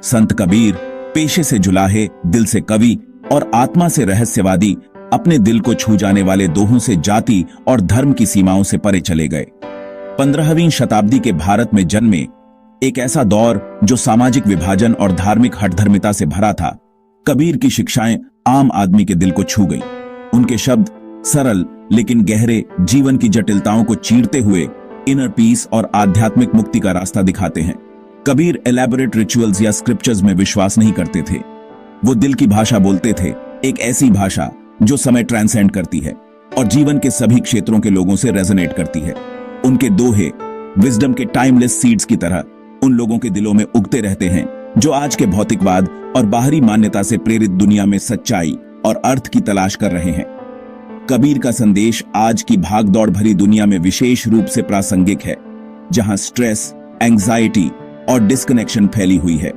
संत कबीर पेशे से जुलाहे, दिल से कवि और आत्मा से रहस्यवादी, अपने दिल को छू जाने वाले दोहों से जाति और धर्म की सीमाओं से परे चले गए। 15वीं शताब्दी के भारत में जन्मे एक ऐसा दौर जो सामाजिक विभाजन और धार्मिक हठधर्मिता से भरा था। कबीर की शिक्षाएं आम आदमी के दिल को छू गई। उनके शब्द सरल लेकिन गहरे, जीवन की जटिलताओं को चीरते हुए इनर पीस और आध्यात्मिक मुक्ति का रास्ता दिखाते हैं। कबीर एलैबोरेट रिचुअल्स या स्क्रिप्चर्स में विश्वास नहीं करते थे। वो दिल की भाषा बोलते थे, एक ऐसी भाषा जो समय ट्रांसेंड करती है और जीवन के सभी क्षेत्रों के लोगों से रेजोनेट करती है। उनके दोहे विजडम के टाइमलेस सीड्स की तरह उन लोगों के दिलों में उगते रहते हैं जो आज के भौतिकवाद और बाहरी मान्यता से प्रेरित दुनिया में सच्चाई और अर्थ की तलाश कर रहे हैं। कबीर का संदेश आज की भागदौड़ भरी दुनिया में विशेष रूप से प्रासंगिक है, जहां स्ट्रेस, एंजाइटी और डिस्कनेक्शन फैली हुई है।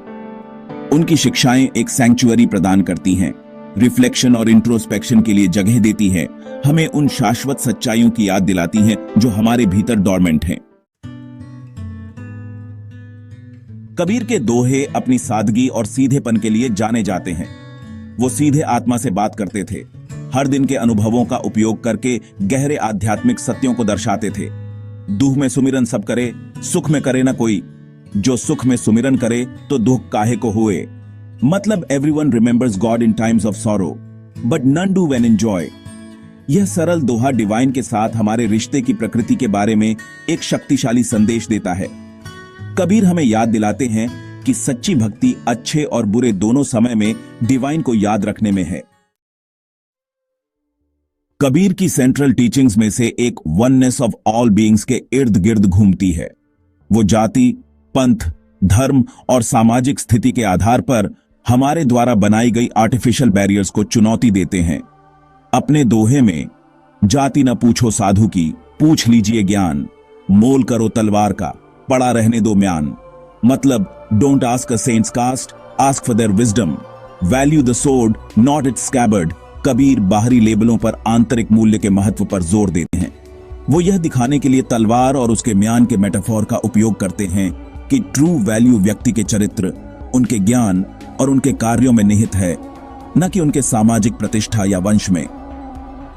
उनकी शिक्षाएं एक सैंक्चुअरी प्रदान करती हैं, रिफ्लेक्शन और इंट्रोस्पेक्शन के लिए जगह देती हैं, हमें उन शाश्वत सच्चाइयों की याद दिलाती हैं जो हमारे भीतर डोरमेंट हैं। कबीर के दोहे अपनी सादगी और सीधेपन के लिए जाने जाते हैं। वो सीधे आत्मा से बात करते थे, हर दिन के अनुभवों का उपयोग करके गहरे आध्यात्मिक सत्यों को दर्शाते थे। दुख में सुमिरन सब करे, सुख में करे ना कोई, जो सुख में सुमिरन करे तो दुख काहे को होए। मतलब everyone remembers God in times of sorrow but none do when in joy. यह सरल दोहा डिवाइन के साथ हमारे रिश्ते की प्रकृति के बारे में एक शक्तिशाली संदेश देता है। कबीर हमें याद दिलाते हैं कि सच्ची भक्ति अच्छे और बुरे दोनों समय में डिवाइन को याद रखने में है। कबीर की सेंट्रल टीचिंग्स में से एक वननेस ऑफ ऑल बीइंग्स के इर्द गिर्द घूमती है। वो जाति, पंथ, धर्म और सामाजिक स्थिति के आधार पर हमारे द्वारा बनाई गई आर्टिफिशियल बैरियर्स को चुनौती देते हैं। अपने दोहे में जाति न पूछो साधु की, पूछ लीजिए ज्ञान, मोल करो तलवार का, पड़ा रहने दो म्यान। मतलब don't ask a saint's caste, ask for their wisdom, value the sword not its scabbard. Kabir बाहरी लेबलों पर आंतरिक मूल्य के महत्व पर जोर देते हैं। वो यह दिखाने के लिए तलवार और उसके म्यान के मेटाफोर का उपयोग करते हैं कि ट्रू वैल्यू व्यक्ति के चरित्र, उनके ज्ञान और उनके कार्यों में निहित है, न कि उनके सामाजिक प्रतिष्ठा या वंश में।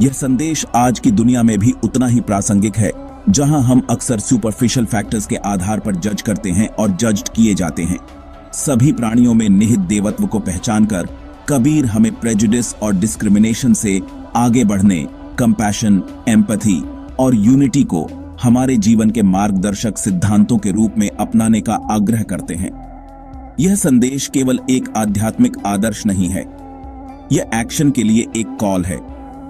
यह संदेश आज की दुनिया में भी उतना ही प्रासंगिक है, जहां हम अक्सर सुपरफिशियल फैक्टर्स के आधार पर जज करते हैं और जज्ड किए जाते हैं। सभी प्राणियों में निहित देवत्व को पहचानकर कबीर हमें प्रेजुडिस और डिस्क्रिमिनेशन से आगे बढ़ने, कंपैशन, एम्पैथी और यूनिटी को हमारे जीवन के मार्गदर्शक सिद्धांतों के रूप में अपनाने का आग्रह करते हैं। यह संदेश केवल एक आध्यात्मिक आदर्श नहीं है, यह एक्शन के लिए एक कॉल है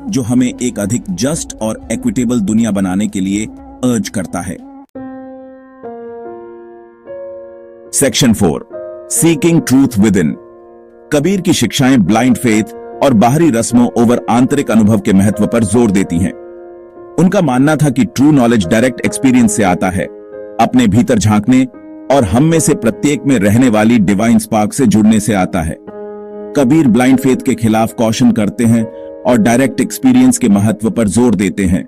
जो हमें एक अधिक जस्ट और इक्विटेबल दुनिया बनाने के लिए अर्ज करता है। Section 4, seeking truth with in. Kabir की शिक्षाएं ब्लाइंड फेथ और बाहरी रस्मों ओवर आंतरिक अनुभव के महत्व पर जोर देती हैं। उनका मानना था कि ट्रू नॉलेज डायरेक्ट एक्सपीरियंस से आता है, अपने भीतर झांकने और हम में से प्रत्येक में रहने वाली डिवाइन स्पार्क से जुड़ने से आता है। कबीर ब्लाइंड फेथ के खिलाफ कॉशन करते हैं और डायरेक्ट एक्सपीरियंस के महत्व पर जोर देते हैं।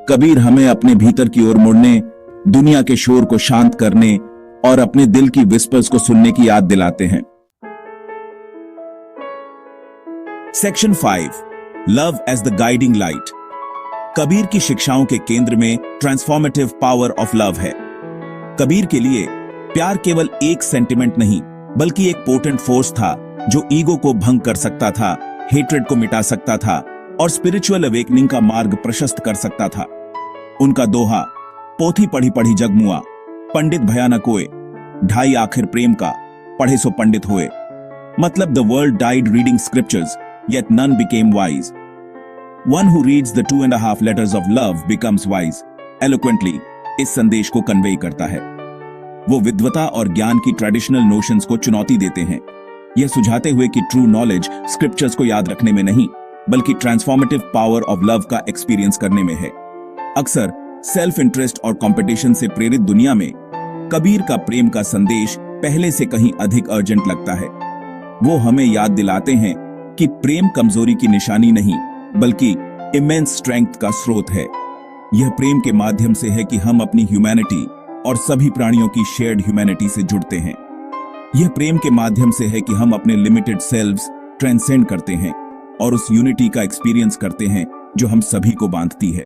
कबीर हमें अपने भीतर की ओर मुड़ने, दुनिया के शोर को शांत करने और अपने दिल की विस्पर्स को सुनने की याद दिलाते हैं। Section 5, love as the guiding light. Kabir की शिक्षाओं के केंद्र में ट्रांसफॉर्मेटिव पावर ऑफ लव है। कबीर के लिए प्यार केवल एक सेंटिमेंट नहीं, बल्कि एक पोटेंट फोर्स था जो ईगो को भंग कर सकता था, हेट्रेड को मिटा सकता था और स्पिरिचुअल अवेकनिंग का मार्ग प्रशस्त कर सकता था। उनका दोहा, पोथी पढ़ी पढ़ी जग मुआ, पंडित भया न कोय, ढाई आखिर प्रेम का, पढ़े सो पंडित होए। मतलब the world died reading scriptures yet none became wise. One who reads the 2.5 letters of love becomes wise. Eloquently इस संदेश को कन्वे करता है। वो विद्वता और ज्ञान की ट्रेडिशनल नोशंस को चुनौती देते हैं, यह सुझाते हुए कि ट्रू नॉलेज स्क्रिप्चर्स को याद रखने में नहीं, बल्कि ट्रांसफॉर्मेटिव पावर ऑफ लव का एक्सपीरियंस करने में है। अक्सर सेल्फ इंटरेस्ट और कंपटीशन से प्रेरित दुनिया में कबीर का प्रेम का संदेश पहले से कहीं अधिक अर्जेंट लगता है। वो हमें याद दिलाते हैं कि प्रेम कमजोरी की निशानी नहीं, बल्कि इमेंस स्ट्रेंथ का स्रोत है। यह प्रेम के माध्यम से है कि हम अपनी ह्यूमैनिटी और सभी प्राणियों की शेयर्ड ह्यूमैनिटी से जुड़ते हैं। यह प्रेम के माध्यम से है कि हम अपने लिमिटेड सेल्व्स ट्रांसेंड करते हैं और उस यूनिटी का एक्सपीरियंस करते हैं जो हम सभी को बांधती है।